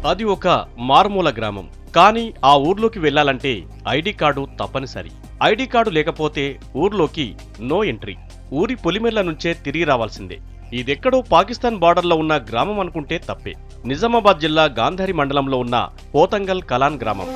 అది ఒక మారుమూల గ్రామం. కానీ ఆ ఊర్లోకి వెళ్లాలంటే ఐడి కార్డు తప్పనిసరి. ఐడి కార్డు లేకపోతే ఊర్లోకి నో ఎంట్రీ. ఊరి పొలిమేర్ల నుంచే తిరిగి రావాల్సిందే. ఇదెక్కడో పాకిస్తాన్ బార్డర్లో ఉన్న గ్రామం అనుకుంటే తప్పే. నిజామాబాద్ జిల్లా గాంధారి మండలంలో ఉన్న పోతంగల్ కలాన్ గ్రామం.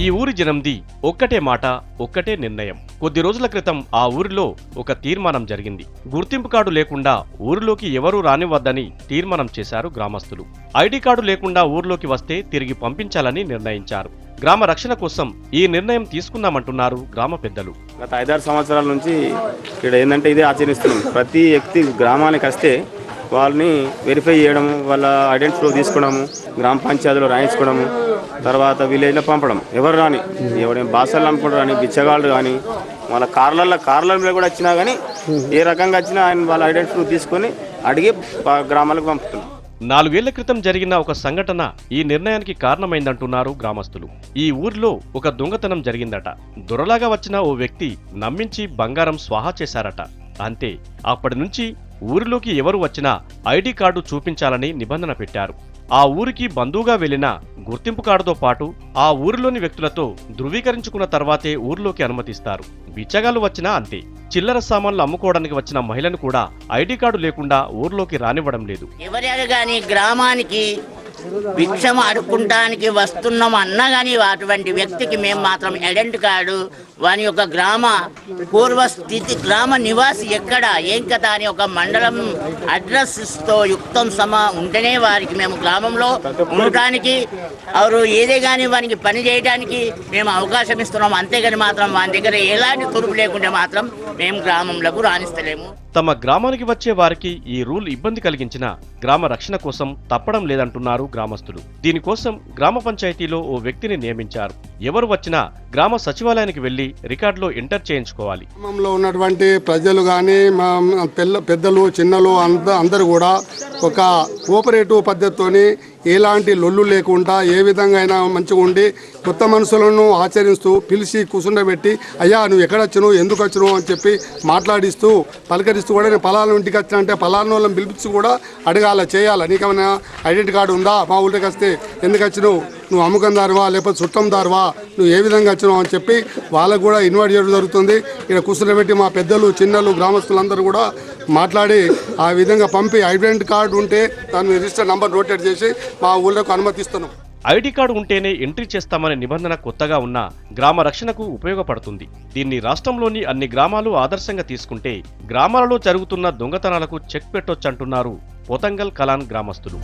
ఈ ఊరి జనంది ఒక్కటే మాట, ఒక్కటే నిర్ణయం. కొద్ది రోజుల క్రితం ఆ ఊరిలో ఒక తీర్మానం జరిగింది. గుర్తింపు కార్డు లేకుండా ఊరిలోకి ఎవరూ రానివ్వద్దని తీర్మానం చేశారు గ్రామస్తులు. ఐడి కార్డు లేకుండా ఊర్లోకి వస్తే తిరిగి పంపించాలని నిర్ణయించారు. గ్రామ రక్షణ కోసం ఈ నిర్ణయం తీసుకున్నామంటున్నారు గ్రామ పెద్దలు. గత 5-6 సంవత్సరాల నుంచి ఇక్కడ ఏంటంటే ఇదే ఆచరిస్తున్నాం. ప్రతి వ్యక్తి గ్రామానికి వస్తే వాళ్ళని వెరిఫై చేయడం, వాళ్ళ ఐడెంటిటీ ప్రూఫ్ తీసుకోవడము, గ్రామ పంచాయతీలో రాయించుకోవడము, తర్వాత విలేజ్లో పంపడం. ఎవరు రాని, ఎవరైనా బాసలు అమ్ముకుంటారు కానీ, బిచ్చగాళ్ళు కానీ, వాళ్ళ కార్ల మీద కూడా వచ్చినా కానీ ఏ రకంగా వచ్చినా ఆయన వాళ్ళ ఐడెంటిటీ ప్రూఫ్ తీసుకొని అడిగి గ్రామాలకు పంపుతున్నాం. 4 ఏళ్ల క్రితం జరిగిన ఒక సంఘటన ఈ నిర్ణయానికి కారణమైందంటున్నారు గ్రామస్తులు. ఈ ఊరిలో ఒక దొంగతనం జరిగిందట. దొరలాగా వచ్చిన ఓ వ్యక్తి నమ్మించి బంగారం స్వాహా చేశారట. అంతే, అప్పటి నుంచి ఊరిలోకి ఎవరు వచ్చినా ఐడి కార్డు చూపించాలని నిబంధన పెట్టారు. ఆ ఊరికి బంధువుగా వెళ్లిన గుర్తింపు కార్డుతో పాటు ఆ ఊరిలోని వ్యక్తులతో ధృవీకరించుకున్న తర్వాతే ఊర్లోకి అనుమతిస్తారు. బిచ్చగాళ్ళు వచ్చినా అంతే. చిల్లర సామాన్లు అమ్ముకోవడానికి వచ్చిన మహిళను కూడా ఐడి కార్డు లేకుండా ఊర్లోకి రానివ్వడం లేదు. ఎవరైనా కానీ గ్రామానికి భిక్షం అడుక్కుంటానికి వస్తున్నాం అన్నా కానీ అటువంటి వ్యక్తికి మేము మాత్రం ఐడెంటిటీ కార్డు, వాని యొక్క గ్రామ పూర్వస్థితి, గ్రామ నివాసి ఎక్కడ ఏం కదా అని ఒక మండలం అడ్రస్తో యుక్తం ఉంటేనే వారికి మేము గ్రామంలో ఉండటానికి వారు ఏదే కానీ వారికి పని చేయడానికి మేము అవకాశం ఇస్తున్నాం. అంతేగాని మాత్రం వాని దగ్గర ఎలాంటి తురుపు లేకుంటే మాత్రం మేము గ్రామంలోకి రాణిస్తలేము. తమ గ్రామానికి వచ్చే వారికి ఈ రూల్ ఇబ్బంది కలిగించిన గ్రామ రక్షణ కోసం తప్పడం లేదంటున్నారు గ్రామస్తులు. దీనికోసం గ్రామ పంచాయతీలో ఓ వ్యక్తిని నియమించారు. ఎవరు వచ్చినా గ్రామ సచివాలయానికి వెళ్లి రికార్డులో ఎంటర్ చేయించుకోవాలి. గ్రామంలో ఉన్నటువంటి ప్రజలు కానీ, మా పెద్దలు చిన్నలు అందరూ కూడా ఒక కోఆపరేటివ్ పద్ధతితోని ఎలాంటి లొల్లు లేకుండా ఏ విధంగా అయినా మంచిగా ఉండి కొత్త మనుషులను ఆచరిస్తూ పిలిచి కూర్చుండబెట్టి, అయ్యా నువ్వు ఎక్కడ వచ్చినావు, ఎందుకు వచ్చినావు అని చెప్పి మాట్లాడిస్తూ పలకరిస్తూ కూడా, నేను పలానా ఇంటికి వచ్చినా అంటే పలానా వాళ్ళని పిలిపించి కూడా అడగాల, చేయాలి. నీకేమైనా ఐడెంటిటీ కార్డు ఉందా, మా ఊరికి వస్తే ఎందుకు వచ్చినావు, నువ్వు అమ్మకందారువా లేకపోతే చుట్టందారువా, నువ్వు ఏ విధంగా వచ్చినావు అని చెప్పి వాళ్ళకు కూడా ఇన్వైట్ చేయడం జరుగుతుంది. ఇక్కడ కూర్చుండబెట్టి మా పెద్దలు చిన్నలు గ్రామస్తులందరూ కూడా మాట్లాడి ఆ విధంగా పంపి ఐడెంటిటీ కార్డు ఉంటే దాన్ని రిజిస్టర్ నంబర్ నోటెడ్ చేసి మా ఊళ్ళకు అనుమతిస్తున్నాం. ఐడి కార్డు ఉంటేనే ఎంట్రీ చేస్తామనే నిబంధన కొత్తగా ఉన్న గ్రామ రక్షణకు ఉపయోగపడుతుంది. దీన్ని రాష్ట్రంలోని అన్ని గ్రామాలు ఆదర్శంగా తీసుకుంటే గ్రామాలలో జరుగుతున్న దొంగతనాలకు చెక్ పెట్టొచ్చంటున్నారు పోతంగల్ కలాన్ గ్రామస్తులు.